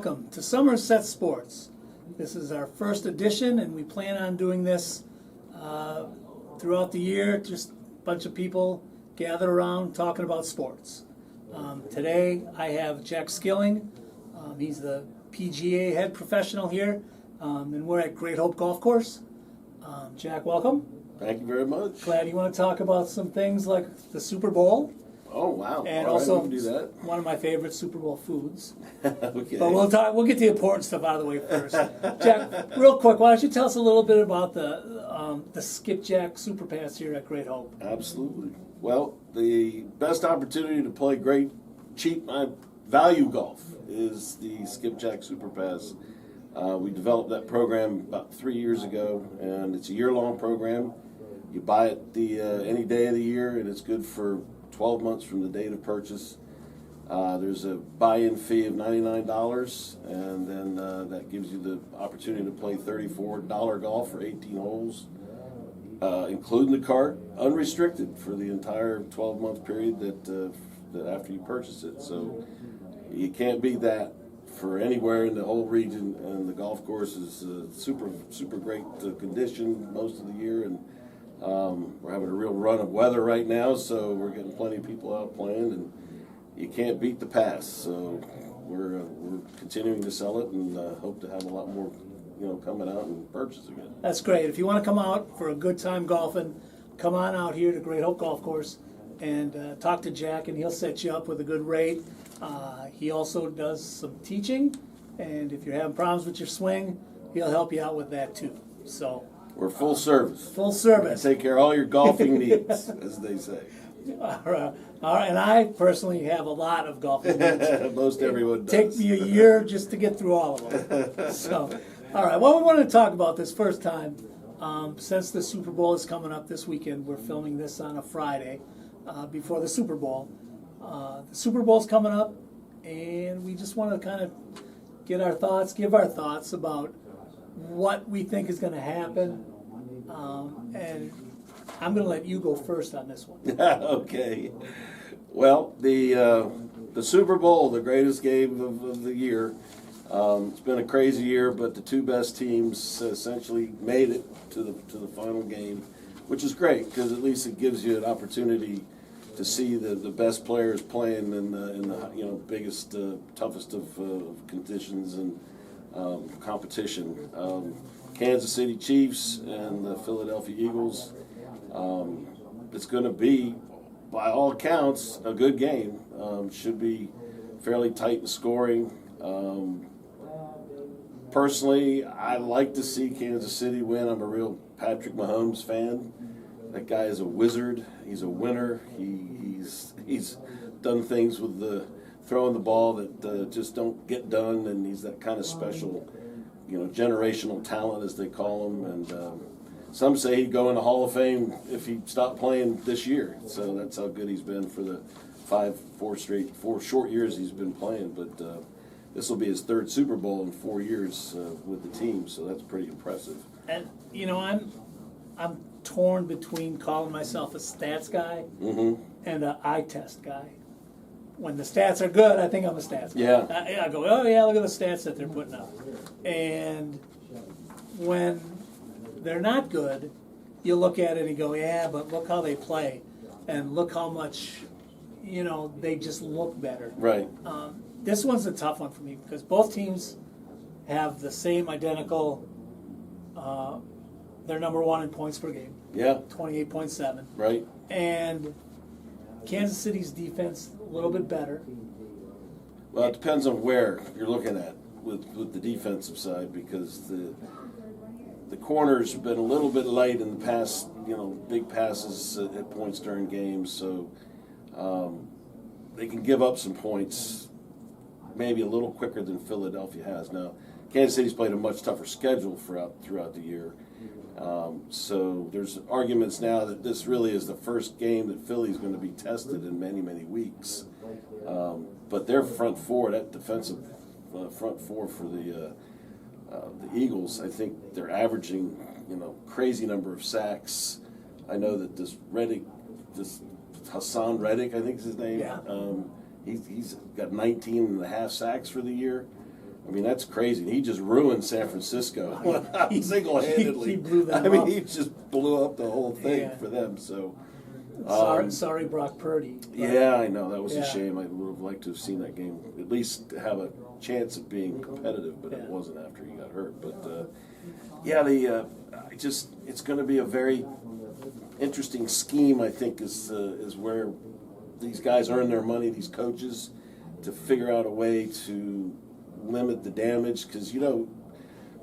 welcome to Somerset Sports. This is our first edition, and we plan on doing this throughout the year. Just a bunch of people gathered around talking about sports. Today I have Jack Skilling. He's the PGA head professional here, and we're at Great Hope Golf Course. Jack, welcome. Thank you very much. Glad you want to talk about some things like the Super Bowl. Oh, wow. And all also right, we can do that. one of my favorite Super Bowl foods. Okay. But we'll get the important stuff out of the way first. Jack, real quick, why don't you tell us a little bit about the Skipjack Super Pass here at Great Hope? Absolutely. Well, the best opportunity to play great, cheap, value golf is the Skipjack Super Pass. We developed that program about 3 years ago, and it's a year-long program. You buy it any day of the year, and it's good for 12 months from the date of purchase. There's a buy-in fee of $99, and then that gives you the opportunity to play $34 golf for 18 holes, including the cart, unrestricted for the entire 12-month period that after you purchase it. So you can't beat that for anywhere in the whole region, and the golf course is super great condition most of the year, and we're having a real run of weather right now, so we're getting plenty of people out playing, and you can't beat the pass. So we're continuing to sell it, and hope to have a lot more, coming out and purchase again. That's great. If you want to come out for a good time golfing, come on out here to Great Hope Golf Course and talk to Jack, and he'll set you up with a good rate. He also does some teaching, and if you're having problems with your swing, he'll help you out with that too. So We're full service. full service. Take care of all your golfing needs, as they say. All right, and I personally have a lot of golfing needs. Most everyone does. Take me a year just to get through all of them. So, all right, well, we wanted to talk about this first time. Since the Super Bowl is coming up this weekend, we're filming this on a Friday before the Super Bowl. The Super Bowl's coming up, and we just want to kind of give our thoughts about what we think is going to happen. And I'm going to let you go first on this one. Okay. Well, the Super Bowl, the greatest game of the year. It's been a crazy year, but the two best teams essentially made it to the final game, which is great because at least it gives you an opportunity to see the best players playing in the biggest, toughest of conditions and competition. Kansas City Chiefs and the Philadelphia Eagles. It's going to be, by all accounts, a good game. Should be fairly tight in scoring. Personally, I like to see Kansas City win. I'm a real Patrick Mahomes fan. That guy is a wizard. He's a winner. He's done things with throwing the ball that just don't get done, and he's that kind of special, generational talent, as they call him. And some say he'd go in the Hall of Fame if he stopped playing this year. So that's how good he's been for the four short years he's been playing. But this will be his third Super Bowl in 4 years with the team, so that's pretty impressive. And I'm torn between calling myself a stats guy and an eye test guy. When the stats are good, I think I'm a stats guy. Yeah. I go, oh yeah, look at the stats that they're putting up. And when they're not good, you look at it and go, yeah, but look how they play, and look how much, they just look better. Right. This one's a tough one for me because both teams have the same identical. They're number one in points per game. Yeah. 28.7. Right. And Kansas City's defense a little bit better. Well, it depends on where you're looking at with the defensive side, because the corners have been a little bit light in the past, big passes at points during games, so they can give up some points maybe a little quicker than Philadelphia has. Now, Kansas City's played a much tougher schedule throughout the year. So there's arguments now that this really is the first game that Philly's going to be tested in many, many weeks. But their front four, that defensive front four for the Eagles, I think they're averaging, crazy number of sacks. I know that this Hassan Reddick, I think is his name. Yeah. He's got 19 and a half sacks for the year. I mean, that's crazy. He just ruined San Francisco single-handedly. He blew them I mean, up. he just blew up the whole thing Yeah. for them. So, Sorry, Brock Purdy. But, yeah, I know. That was Yeah. a shame. I would have liked to have seen that game, at least have a chance of being competitive, but it Yeah. wasn't after he got hurt. But, it's going to be a very interesting scheme, I think, is where these guys earn their money, these coaches, to figure out a way to limit the damage, because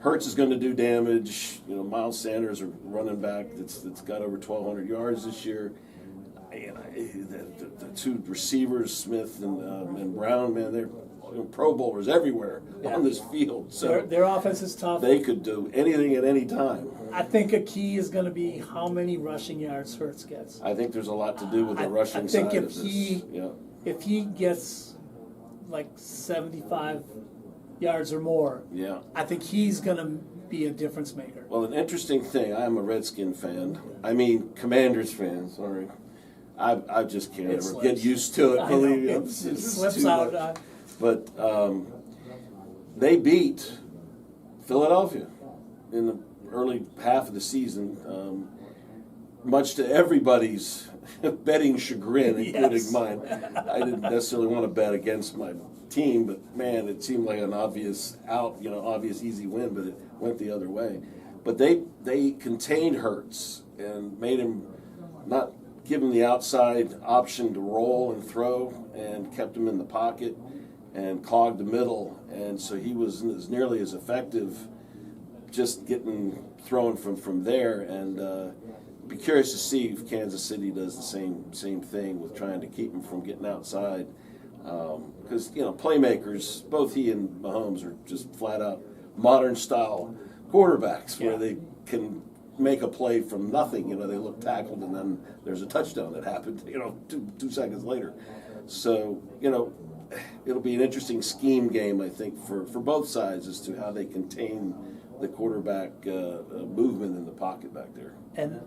Hurts is going to do damage. Miles Sanders, a running back that's got over 1,200 yards this year. The two receivers, Smith and Brown, man, they're Pro Bowlers everywhere on this field. So their offense is tough. they could do anything at any time. I think a key is going to be how many rushing yards Hurts gets. I think there's a lot to do with the rushing I think side if of this. he Yeah. if he gets like 75 yards or more, Yeah. I think he's going to be a difference maker. Well, an interesting thing, I'm a Redskin fan. I mean, Commanders fan, sorry. I just can't It ever slips. get used to it, I believe know. me. It It's slips too out. much. But they beat Philadelphia in the early half of the season, much to everybody's betting chagrin, including Yes. mine. I didn't necessarily want to bet against my team, but man, it seemed like an obvious obvious easy win, but it went the other way. But they contained Hurts and made him not give him the outside option to roll and throw, and kept him in the pocket and clogged the middle, and so he was as nearly as effective just getting thrown from there. And be curious to see if Kansas City does the same thing with trying to keep him from getting outside, because playmakers, both he and Mahomes are just flat out modern style quarterbacks where they can make a play from nothing. They look tackled and then there's a touchdown that happened, two seconds later. So, it'll be an interesting scheme game, I think, for both sides as to how they contain the quarterback movement in the pocket back there. And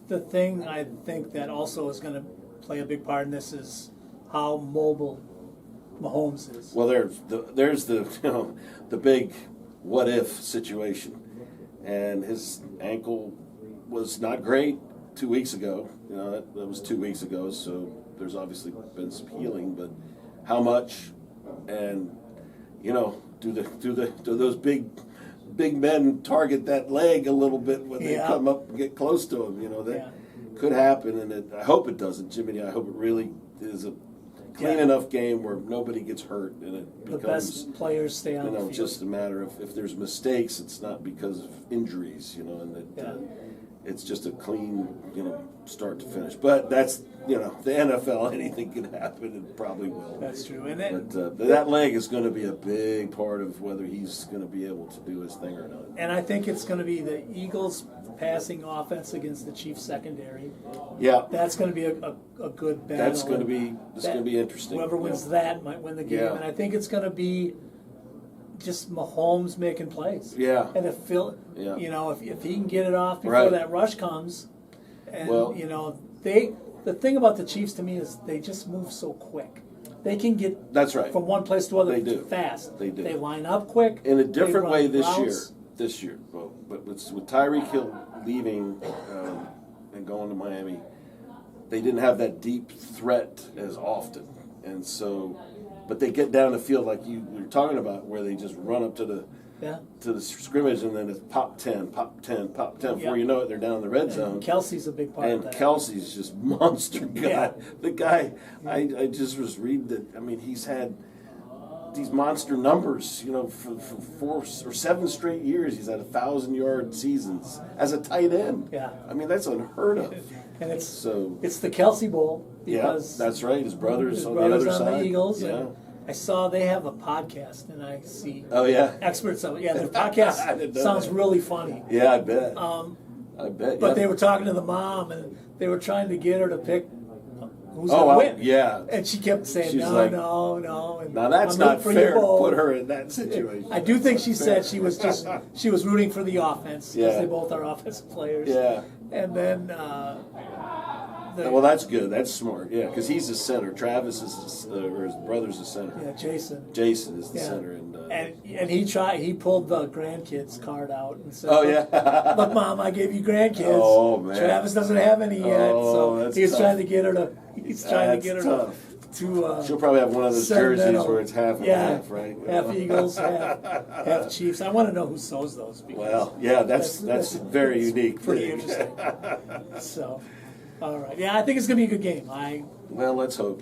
the thing I think that also is going to play a big part in this is how mobile Mahomes is. Well, there's the big what if situation, and his ankle was not great 2 weeks ago. That was 2 weeks ago, so there's obviously been some healing, but how much? And do those big men target that leg a little bit when they come up and get close to him? That could happen, and I hope it doesn't, Jimmy. I hope it really is a clean enough game where nobody gets hurt, and it becomes the best players stay on the field. just a matter of if there's mistakes, it's not because of injuries, and that it's just a clean, start to finish. But that's, the NFL, anything can happen, and probably will. That's true. And then, but that leg is going to be a big part of whether he's going to be able to do his thing or not. and I think it's going to be the Eagles' passing offense against the Chiefs' secondary. Yeah, That's going to be a good battle. that's going to be interesting. Whoever wins that might win the game. Yeah. And I think it's going to be just Mahomes making plays. Yeah. And if Phil, Yeah. if he can get it off before Right. that rush comes, and Well- the thing about the Chiefs to me is they just move so quick. They can get That's right. from one place to other They do. fast. They do. They line up quick. In a they different run way this routes. year. Well, but with Tyreek Hill leaving and going to Miami, they didn't have that deep threat as often, and so, but they get down the field like you were talking about, where they just run up to the scrimmage, and then it's pop 10, pop 10, pop 10. Before you know it, they're down in the red zone. Kelsey's a big part of And that. Kelsey's just monster guy. Yeah. The guy, I just was reading that. I mean, he's had these monster numbers, for 4 or 7 straight years. He's had 1,000-yard seasons as a tight end. Yeah. I mean, that's unheard of. And it's the Kelsey Bowl because that's right. His brother's on the brother's other on side. the Eagles. Yeah. And I saw they have a podcast, and I see Oh yeah. experts of it. Yeah, their I podcast didn't know sounds that. really funny. Yeah, I bet. I bet. But yeah. they were talking to the mom, and they were trying to get her to pick who's Oh, going wow. to win. Yeah. And she kept saying, She's no. And Now that's I'm not rooting for fair you to both. put her in that situation. I do think she said she was rooting for the offense because Yeah. they both are offensive players. Yeah. And then Well, that's good. That's smart. Yeah, because he's the center. Travis is, or his brother's the center. Yeah, Jason. Jason is the Yeah. center, And he pulled the grandkids card out and said, oh yeah. Look, Mom, I gave you grandkids. Oh, man. Travis doesn't have any yet, Oh, so that's he's tough. trying to get her to. He's trying That's to get her tough. to. She'll probably have one of those jerseys sentimental. where it's half and Yeah, half, right? half Eagles, half Chiefs. I want to know who sews those. Because Well, yeah, that's very unique. Pretty interesting. So, all right, yeah, I think it's gonna be a good game. Well, let's hope.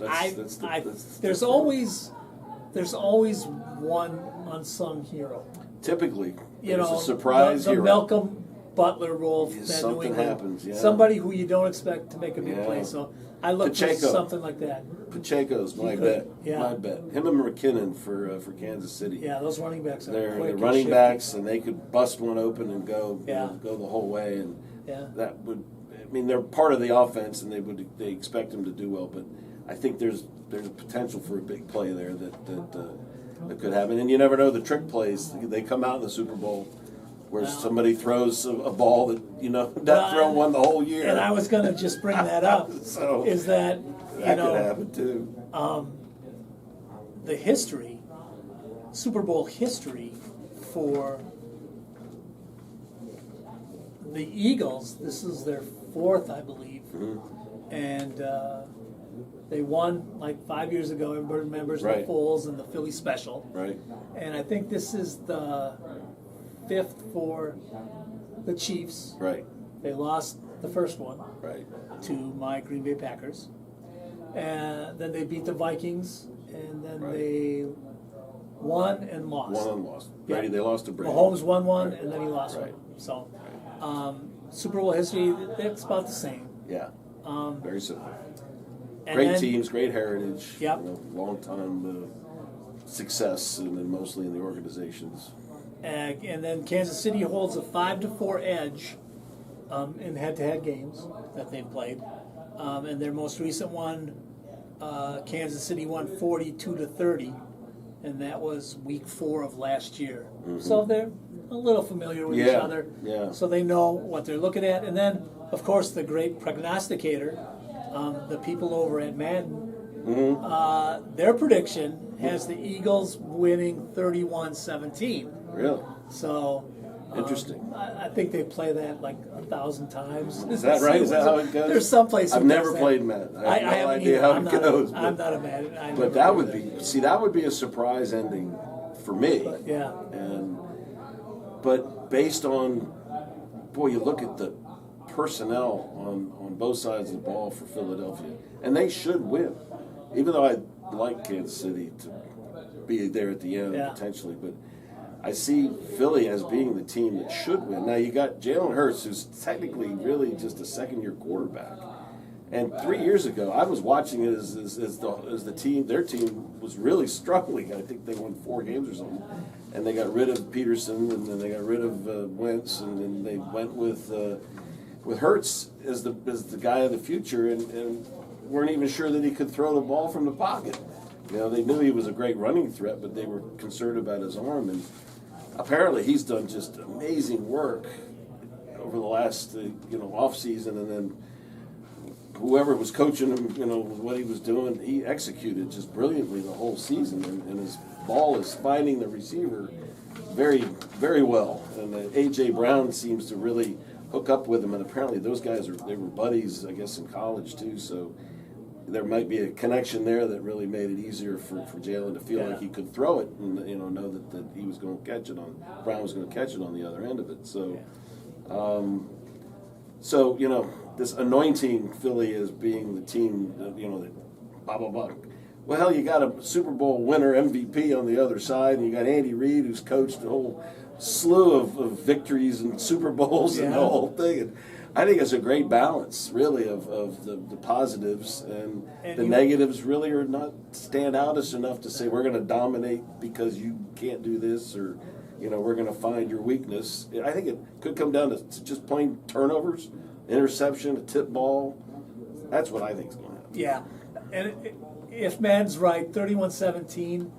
There's always one unsung hero. Typically, You there's know, a surprise the hero. Malcolm Butler role from that New Something England. happens, yeah. Somebody who you don't expect to make a big Yeah. play. So I look for Pacheco. something like that. Pacheco's my He could, bet. yeah. My bet. Him and McKinnon for Kansas City. Yeah, those running backs are They're quick the and running shifty. backs, and they could bust one open and go Yeah. go the whole way, and Yeah. that would. I mean, they're part of the offense, and they expect them to do well. But I think there's a potential for a big play there that could happen. And you never know the trick plays. They come out in the Super Bowl where Well- somebody throws a ball that Well, that throw won the whole year. And I was going to just bring that up. So, is that that could happen too. The history, Super Bowl history for the Eagles? This is their fourth, I believe, and they won like 5 years ago. Everybody remembers Right. the Foles and the Philly Special, Right. and I think this is the fifth for the Chiefs. Right. They lost the first one Right. to my Green Bay Packers. And then they beat the Vikings, and then Right. they won and lost. Won and lost. Yeah. Brady, they lost to Brady. Mahomes won one, Right. and then he lost Right. one. So, Super Bowl history, it's about the same. Yeah. Very simple. And Great then- teams, great heritage. Yep. Long time success, and then mostly in the organizations. And then Kansas City holds a 5-4 edge in head-to-head games that they've played. And their most recent one, Kansas City won 42-30, and that was week 4 of last year. So they're a little familiar with each Yeah, other. yeah. So they know what they're looking at. And then, of course, the great prognosticator, the people over at Madden, their prediction has the Eagles winning 31-17. Really? So Interesting. I think they play that like 1,000 times. Is that right? Is that how it goes? There's some place. I've who never does that. played Madden. I have no haven't idea either. how I'm it not goes. I'm not a Madden. I never But that do would that would be a surprise ending for me. Yeah. But based on, boy, you look at the personnel on both sides of the ball for Philadelphia, and they should win. Even though I like Kansas City to be there at the end Yeah. potentially, but I see Philly as being the team that should win. Now you got Jalen Hurts, who's technically really just a second-year quarterback. And 3 years ago, I was watching it as the team. Their team was really struggling. I think they won 4 games or something, and they got rid of Peterson, and then they got rid of Wentz, and then they went with Hurts as the guy of the future, and weren't even sure that he could throw the ball from the pocket. They knew he was a great running threat, but they were concerned about his arm, and apparently he's done just amazing work over the last off season, and then whoever was coaching him, with what he was doing, he executed just brilliantly the whole season, and his ball is finding the receiver very, very well. And A.J. Brown seems to really hook up with him, and apparently those guys they were buddies, I guess, in college too, so there might be a connection there that really made it easier for Jalen to feel like he could throw it and know that he was going to catch it on, Brown was going to catch it on the other end of it. So, this anointing Philly as being the team, that blah, blah, blah. Well, hell, you got a Super Bowl winner MVP on the other side, and you got Andy Reid, who's coached a whole slew of victories and Super Bowls and the whole thing. And I think it's a great balance, really, of the positives, and the negatives really are not stand out as enough to say we're going to dominate because you can't do this, or we're going to find your weakness. I think it could come down to just plain turnovers, interception, a tip ball. That's what I think is going to happen. Yeah, and if Madden's right, 31-17,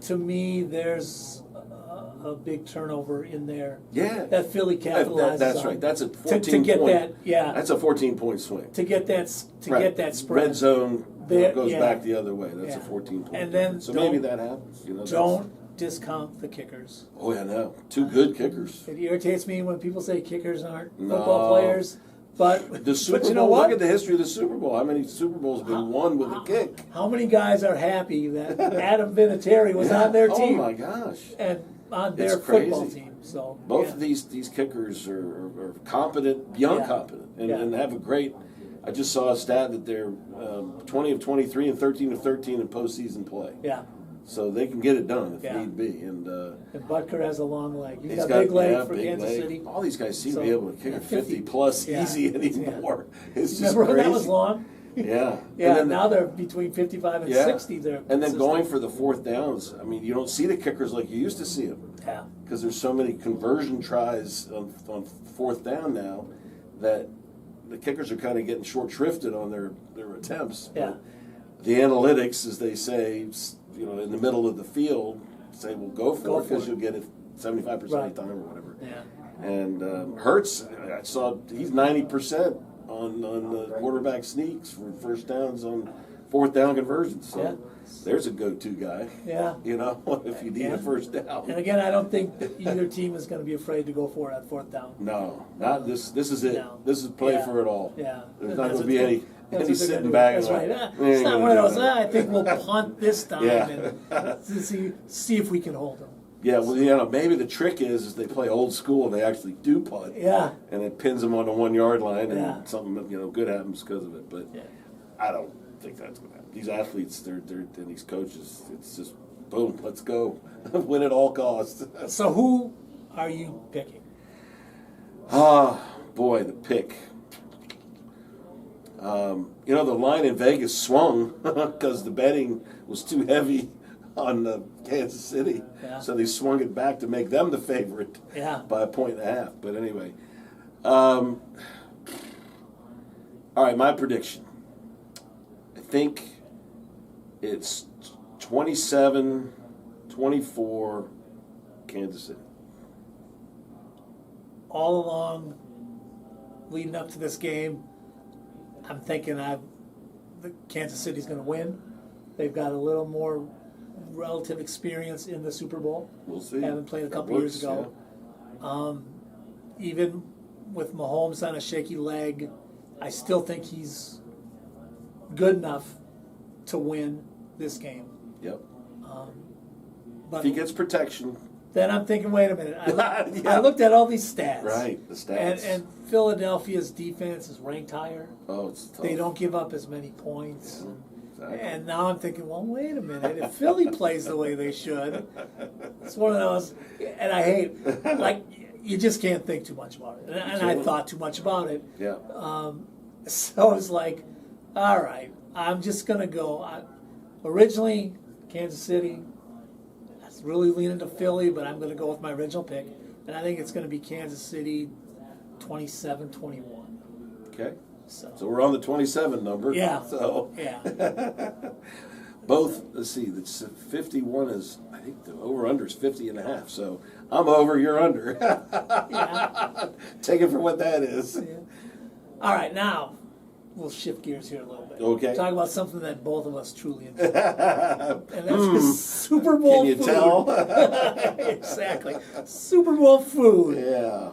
to me, there's a big turnover in there. Yeah. That Philly capitalizes That's on. right. That's a to 14 get point. that, yeah. That's a 14-point swing. To get that Right. get that spread. Red zone There- goes yeah. back the other way. That's a Yeah. 14-point. And then so don't- maybe that happens. That's- Don't discount the kickers. Oh yeah, no. Two good kickers. It irritates me when people say kickers aren't No. football players. But The Super but you know Bowl. what? Look at the history of the Super Bowl. How many Super Bowls have been won with a kick? How many guys are happy that Adam Vinatieri was Yeah. on their team Oh my gosh. and on It's their football crazy. team? So Both yeah. of these kickers are competent, beyond Yeah. competent, and, Yeah. and have a great. I just saw a stat that they're 20 of 23 and 13 of 13 in postseason play. Yeah. So they can get it done if Yeah. need be. And Butker has a long leg. He's he's got a big leg yeah, for big Kansas leg. City. All these guys seem So, to be able to kick yeah, a 50 plus yeah. easy anymore. It's just Remember when crazy. that was long? Yeah. Yeah, And then now they're between 55 and yeah. 60. They're And then consistent. going for the fourth downs. I mean, you don't see the kickers like you used to see them. Yeah. Because there's so many conversion tries on fourth down now that the kickers are kind of getting short shrifted on their attempts. Yeah. But the analytics, as they say, in the middle of the field, say, well, go for it because you'll get it 75% Right. of the time or whatever. Yeah. And Hurts, I saw he's 90% on the quarterback sneaks for first downs on fourth down conversions. So Yeah. there's a go-to guy. Yeah. If you need Yeah. a first down. And again, I don't think that either team is going to be afraid to go for it at fourth down. No, not this. This is it. No. This is play Yeah. for it all. Yeah. There's And not that's going to be what any they- that's what they're sitting gonna do. back. That's and right. like, It's not one of those. that. I think we'll punt this time Yeah. and see if we can hold them. Yeah, well, maybe the trick is they play old school and they actually do punt. Yeah. And it pins them on the 1 yard line, and Yeah. something good happens because of it. But Yeah. I don't think that's going to happen. These athletes, they're and these coaches, it's just boom, let's go, win at all costs. So who are you picking? Boy, the pick. The line in Vegas swung because the betting was too heavy on Kansas City. Yeah. So they swung it back to make them the favorite Yeah. by 1.5. But anyway. All right, my prediction. I think it's 27-24 Kansas City. All along, leading up to this game, I'm thinking the Kansas City's going to win. They've got a little more relative experience in the Super Bowl. We'll see. Haven't played a That couple years works, ago. Even with Mahomes on a shaky leg, I still think he's good enough to win this game. Yep. But If he gets protection, then I'm thinking, wait a minute. Yeah. I looked at all these stats. right, the stats. And Philadelphia's defense is ranked higher. oh, it's tough. They don't give up as many points. Exactly. And now I'm thinking, well, wait a minute. If Philly plays the way they should, it's one of those. And I hate, you just can't think too much about it. And I thought too much about it. Yeah. So it's like, all right, I'm just going to go. Originally, Kansas City, I was really leaning to Philly, but I'm going to go with my original pick. And I think it's going to be Kansas City 27-21. Okay. So So we're on the 27 number. Yeah. So yeah. both, let's see, that's 51 is, I think the over-under is 50.5. So I'm over, you're under. Yeah. Take it for what that is. Yeah. All right, now we'll shift gears here a little bit. Okay. Talk about something that both of us truly enjoy. And that's Super Bowl Can you food. tell? Exactly. Super Bowl food. Yeah.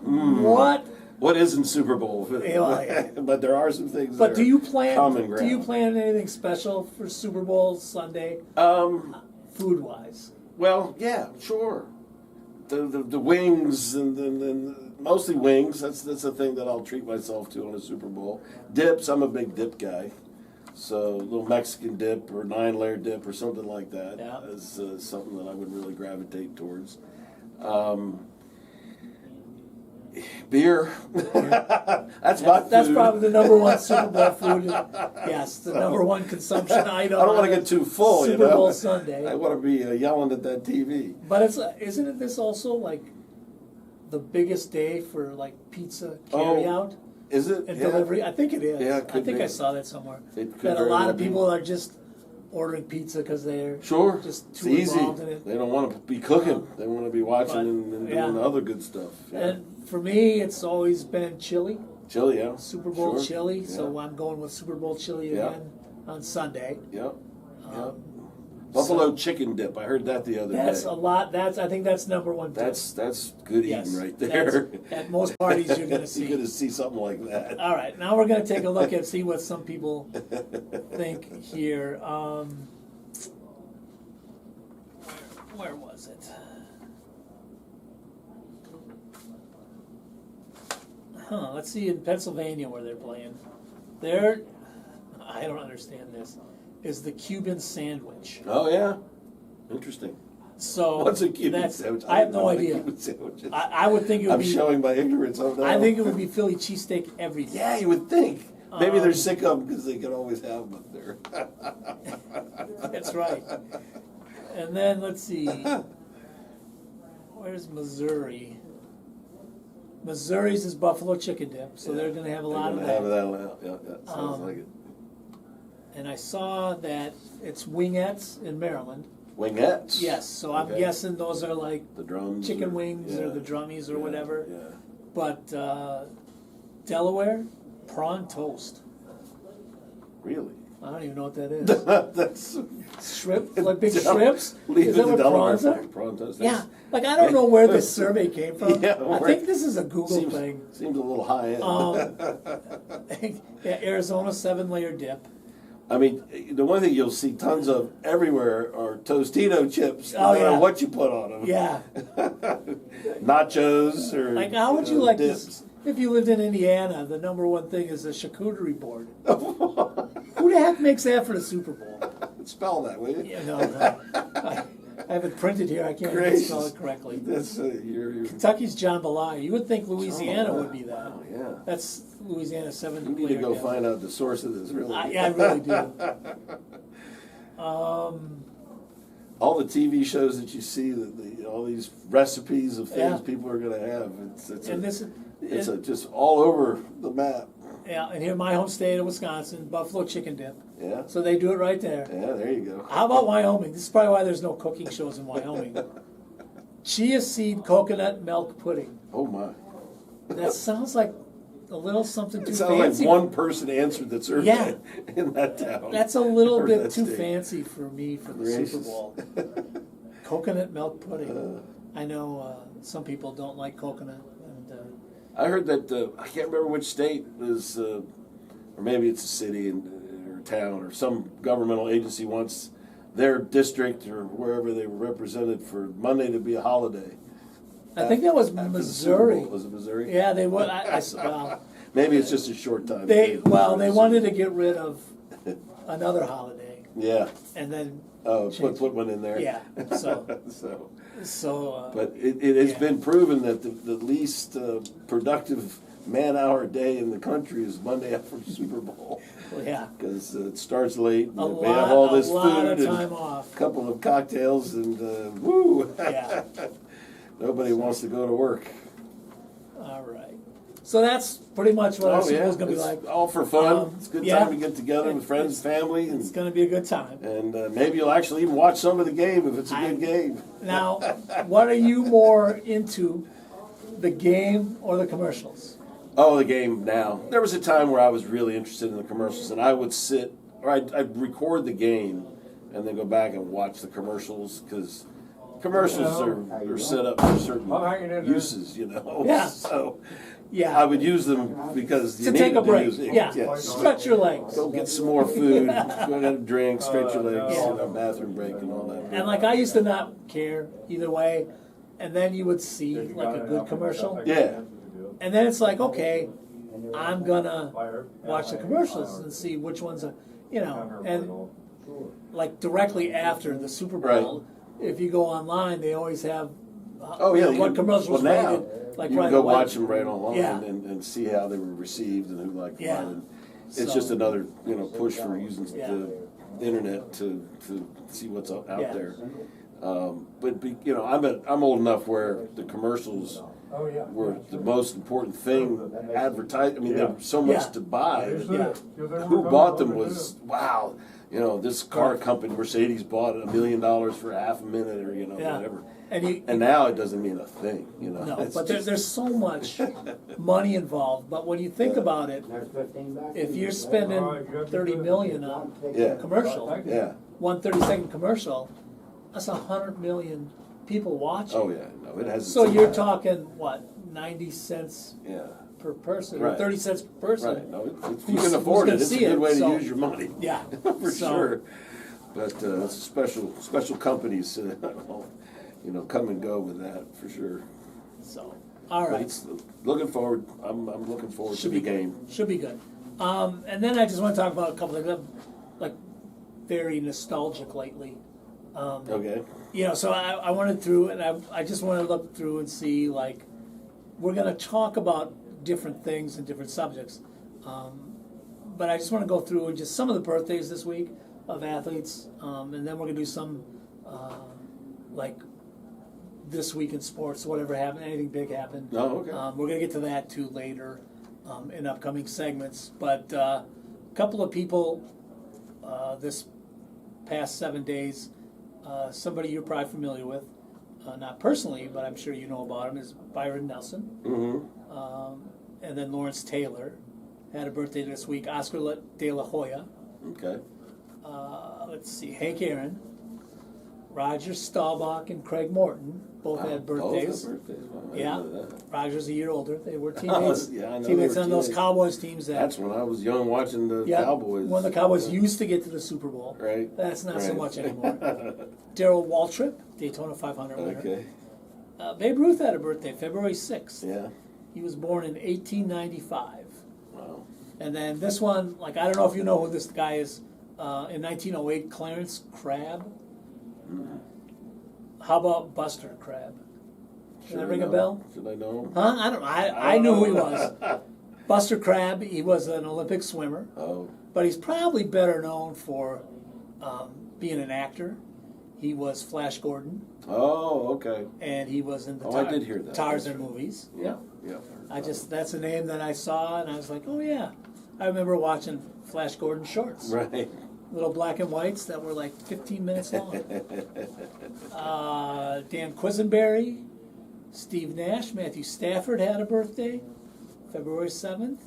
What isn't Super Bowl? Yeah. But there are some things. But that do are you plan common ground. anything special for Super Bowl Sunday? Food wise. Well, yeah, sure. The wings and mostly wings. That's the thing that I'll treat myself to on a Super Bowl. Dips. I'm a big dip guy. So a little Mexican dip or 9-layer dip or something like that is something that I would really gravitate towards. Beer. That's my food. That's probably the number one Super Bowl food. Yes, the number one consumption item. I don't want to on get too full, Super Bowl Sunday. I want to be yelling at that TV. But isn't this also like the biggest day for like pizza carry out Is it? and Yeah. delivery? I think it is. Yeah, it I could think be. I saw that somewhere. It could That a very lot well of be. people are just ordering pizza because they're Sure. just It's too easy. involved in it. They don't want to be cooking. They want to be watching But, and yeah. doing the other good stuff. Yeah. And for me, it's always been chili, Chili, yeah. Super Bowl Sure. chili. Yeah. So I'm going with Super Bowl chili Yeah. again on Sunday. Yep. Yep. Um, Buffalo so chicken dip. I heard that the other that's day. a lot. I think that's number one. tip. That's good Yes, eating right there. at most parties you're going to see. You're going to see something like that. All right, now we're going to take a look and see what some people think here. Where was it? Let's see in Pennsylvania where they're playing. I don't understand this, is the Cuban sandwich. Oh yeah, interesting. So What's a Cuban that's, sandwich? I have don't no know what a idea. Cuban sandwich is. I would think it would I'm be. showing my ignorance of that. I think it would be Philly cheesesteak every day. Yeah, you would think. Maybe they're Um, sick of them because they can always have them up there. That's right. And then let's see. Where's Missouri? Missouri's is buffalo chicken dip, so they're going to have a lot of They're gonna that. have that. Yeah, sounds like it. And I saw that it's wingettes in Maryland. Wingettes. Yes, so I'm Okay. guessing those are like The drums. chicken or- wings yeah, or the drummies or yeah, whatever. Yeah. But Delaware, prawn toast. Really? I don't even know what that is. That's Shrimp, like big Del- shrimps? Leave Is it that to what Delaware prawns are? for prawn toast. Yeah, like I don't know where this survey came from. Yeah, I where- think this is a Google seems, thing. Seems a little high end. Yeah, Arizona 7-layer dip. I mean, the one thing you'll see tons of everywhere are Tostito chips, no Oh, matter yeah. what you put on them. Yeah, Nachos or like how would you like dips. this if you lived in Indiana? The number one thing is a charcuterie board. Who the heck makes that for the Super Bowl? Spell that, will you? Yeah, no. I have it printed here. I can't even Gracious. spell it correctly. That's you're Kentucky's jambalaya. You would think Louisiana Jambalaya. would be that. Oh, yeah. That's Louisiana 7 You need to go find out the source of this, really. I really do. All the TV shows that you see, all these recipes of things Yeah. people are going to have, it's And just all over the map. yeah, and here in my home state of Wisconsin, buffalo chicken dip. Yeah, So they do it right there. yeah, there you go. How about Wyoming? This is probably why there's no cooking shows in Wyoming. Chia seed coconut milk pudding. Oh my! That sounds like a little something too It sounds fancy. like one person answered the survey Yeah. in that town. That's a little Or bit that too state. fancy for me for the Gracious. Super Bowl. Coconut milk pudding. I know some people don't like coconut. And, I heard that I can't remember which state was, or maybe it's a city or town or some governmental agency wants their district or wherever they were represented for Monday to be a holiday. I think that was After the Super Missouri. Bowl. Was it Missouri? Yeah, they would. Well, Maybe it's just a short time. they wanted to get rid of another holiday, Yeah. and then Put one in there. yeah. So so. But it has yeah. been proven that the least productive man-hour day in the country is Monday after the Super Bowl. yeah, Because it starts late, and a they have all this lot food of time and off. a couple of cocktails, and woo! Yeah. Nobody wants to go to work. All right. So that's pretty much what our Super Bowl's gonna be It's like. all for fun. Um, It's a good yeah. time to get together with friends, family, It's and gonna be a good time. maybe you'll actually even watch some of the game if it's a good game. Now, what are you more into, the game or the commercials? Oh, the game now. There was a time where I was really interested in the commercials, and I would sit, or I'd record the game, and then go back and watch the commercials, because commercials are set up for certain uses, you know. Yeah. So Yeah. I would use them because you To take needed a break. use it. Yeah. Stretch your legs. Go get some more food, go get a drink, stretch your legs, Yeah. you know, bathroom break and all that. And like I used to not care either way, and then you would see like a good commercial, Yeah. and then it's like, okay, I'm gonna watch the commercials and see which ones are, and like directly after the Super Bowl, if you go online, they always have what commercial was now, rated, like you right can go away. watch them right online Yeah. and see how they were received and who liked Yeah. what. And it's So- just another push for using Yeah. the internet to see what's out Yeah. there. I'm old enough where the commercials were the most important thing. Advertise. I mean, there was so much Yeah. to buy. Yeah. Who bought them was wow. this car company, Mercedes, bought $1 million for half a minute, or Yeah. whatever. And Now it doesn't mean a thing. no, It's but just- there's so much money involved. But when you think about it, if you're spending $30 million on Yeah. commercial, Yeah. 1 30-second commercial, that's 100 million people watching. Oh yeah. No, it has. So its you're impact. talking what, 90 cents Yeah. per person, Right. or 30 cents per person? Right. No, if you Who's- can who's afford gonna it, it's a see good it? way to So- use your money. Yeah, For so- sure. But it's special companies, come and go with that for sure. So, all But right. it's looking forward. I'm looking forward to Should the be good. game. Should be good. And then I just want to talk about a couple of things. I'm, like, very nostalgic lately. Okay. So I wanted through, and I just want to look through and see, like, we're going to talk about different things and different subjects. But I just want to go through and just some of the birthdays this week of athletes, and then we're going to do some, like, this week in sports, whatever happened, anything big happened. Oh, okay. We're going to get to that too later in upcoming segments. But a couple of people this past 7 days, somebody you're probably familiar with, not personally, but I'm sure you know about him, is Byron Nelson. Mm-hmm. And then Lawrence Taylor had a birthday this week. Oscar De La Hoya. Okay. Let's see, Hank Aaron, Roger Staubach, and Craig Morton both Wow, had birthdays. Both had birthdays. Wow, I didn't Yeah, know that. Roger's a year older. They were teammates. Yeah, I know teammates they were on those teammates. Cowboys teams. That's when I was young watching the Yeah, Cowboys. when the Cowboys used to get to the Super Bowl. Right. That's not so Right. much anymore. Daryl Waltrip, Daytona 500 winner. Okay. Babe Ruth had a birthday, February 6th. Yeah. He was born in 1895. Wow. And then this one, like, I don't know if you know who this guy is. In 1908, Clarence Crabb. How about Buster Crabb? Should that ring a bell? Should I know him? Huh? I don't know. I knew who he was. Buster Crabb, he was an Olympic swimmer, Oh. but he's probably better known for being an actor. He was Flash Gordon, Oh, okay. and he was in the Oh, I did hear that. Tarzan That's right. movies. Yeah. Yeah. That's a name that I saw, and I was like, oh yeah. I remember watching Flash Gordon shorts. Right. Little black and whites that were like 15 minutes long. Dan Quisenberry, Steve Nash, Matthew Stafford had a birthday, February 7th.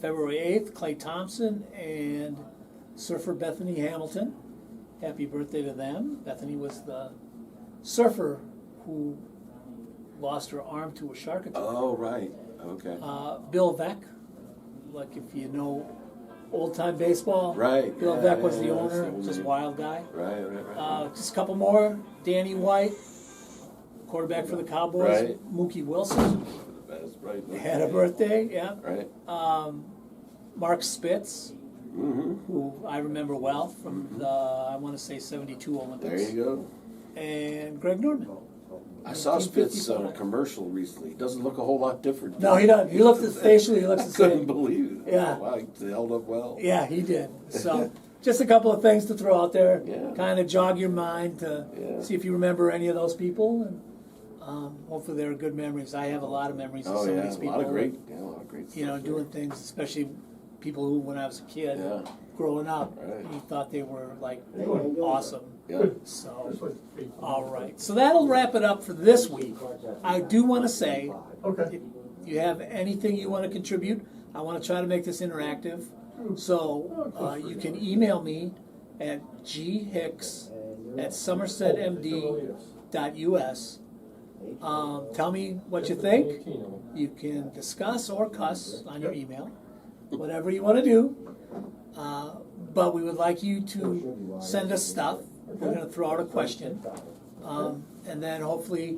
February 8th, Clay Thompson and surfer Bethany Hamilton. Happy birthday to them. Bethany was the surfer who lost her arm to a shark attack. Oh, right. Okay. Bill Veck, like if you know old-time baseball. Right. Bill Yeah, Veck was the yeah, owner, that's just the wild guy. Right. Just a couple more. Danny White, quarterback for the Cowboys. Right. Mookie Wilson That's right. had a birthday, yeah. Right. Mark Spitz, Mm-hmm. who I remember well from the, I want to say, 72 Olympics. There you go. And Greg Norman. I saw Spitz on a 1955. commercial recently. He doesn't look a whole lot different. No, he doesn't. He looks facially, he looks I the couldn't same. believe it. Yeah. Wow, he held up well. Yeah, he did. So, just a couple of things to throw out there. Yeah. Kind of jog your mind to Yeah. see if you remember any of those people. And hopefully they're good memories. I have a lot of memories of Oh some yeah, of these a people. lot of great stuff. You know, there. doing things, especially people who, when I was a kid, Yeah. growing up, Right. you thought they were like awesome. Yeah. So, all right. So that'll wrap it up for this week. I do want to say, Okay. if you have anything you want to contribute, I want to try to make this interactive. So you can email me at ghicks@somersetmd.us. Tell me what you think. You can discuss or cuss on your email, whatever you want to do. But we would like you to send us stuff. We're going to throw out a question. And then hopefully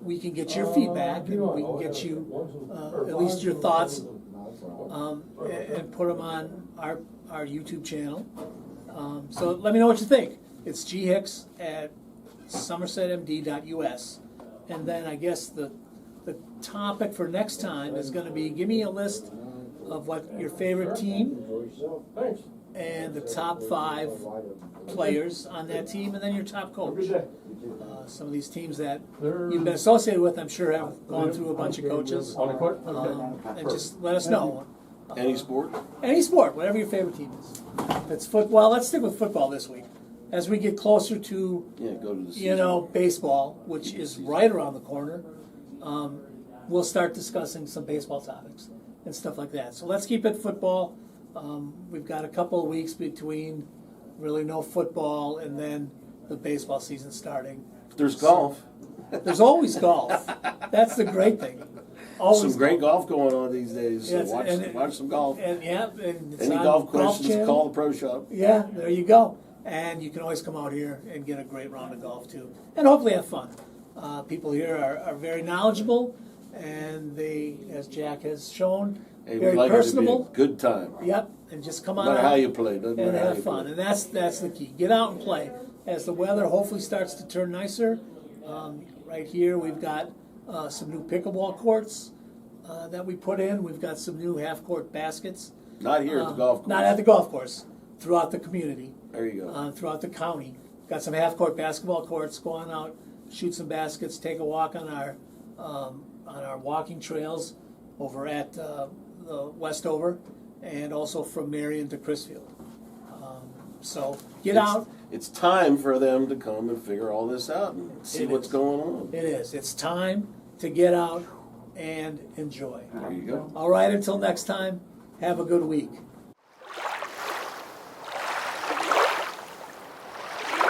we can get your feedback and we can get you at least your thoughts and put them on our YouTube channel. So let me know what you think. It's ghicks@somersetmd.us. And then I guess the topic for next time is going to be, give me a list of what your favorite team Thanks. and the top 5 players on that team, and then your top coach. Good day. Some of these teams that you've been associated with, I'm sure, have gone through a bunch of coaches. On the court? And just let us know. Any sport? Any sport, whatever your favorite team is. If it's football, let's stick with football this week. As we get closer to, Go to the season. baseball, which is right around the corner, we'll start discussing some baseball topics and stuff like that. So let's keep it football. We've got a couple of weeks between really no football and then the baseball season starting. There's golf. There's always golf. That's the great thing. Always Some great golf going on these days. So Yes, watch some golf. And it's Any on golf questions, Channel. call the pro shop. Yeah, there you go. And you can always come out here and get a great round of golf too, and hopefully have fun. People here are very knowledgeable, and they, as Jack has shown, Hey, very we like personable. it to be a good time. Yep, and just come No on matter out how you play, doesn't and matter how have you fun. play. And that's the key. Get out and play. As the weather hopefully starts to turn nicer, right here we've got some new pickleball courts that we put in. We've got some new half-court baskets. Not here at the golf course. Not at the golf course, throughout the community. There you go. Throughout the county. Got some half-court basketball courts. Go on out, shoot some baskets, take a walk on our walking trails over at the Westover, and also from Marion to Crisfield. So get out. It's time for them to come and figure all this out and see It what's is. going on. It is. It's time to get out and enjoy. There you go. All right, until next time, have a good week.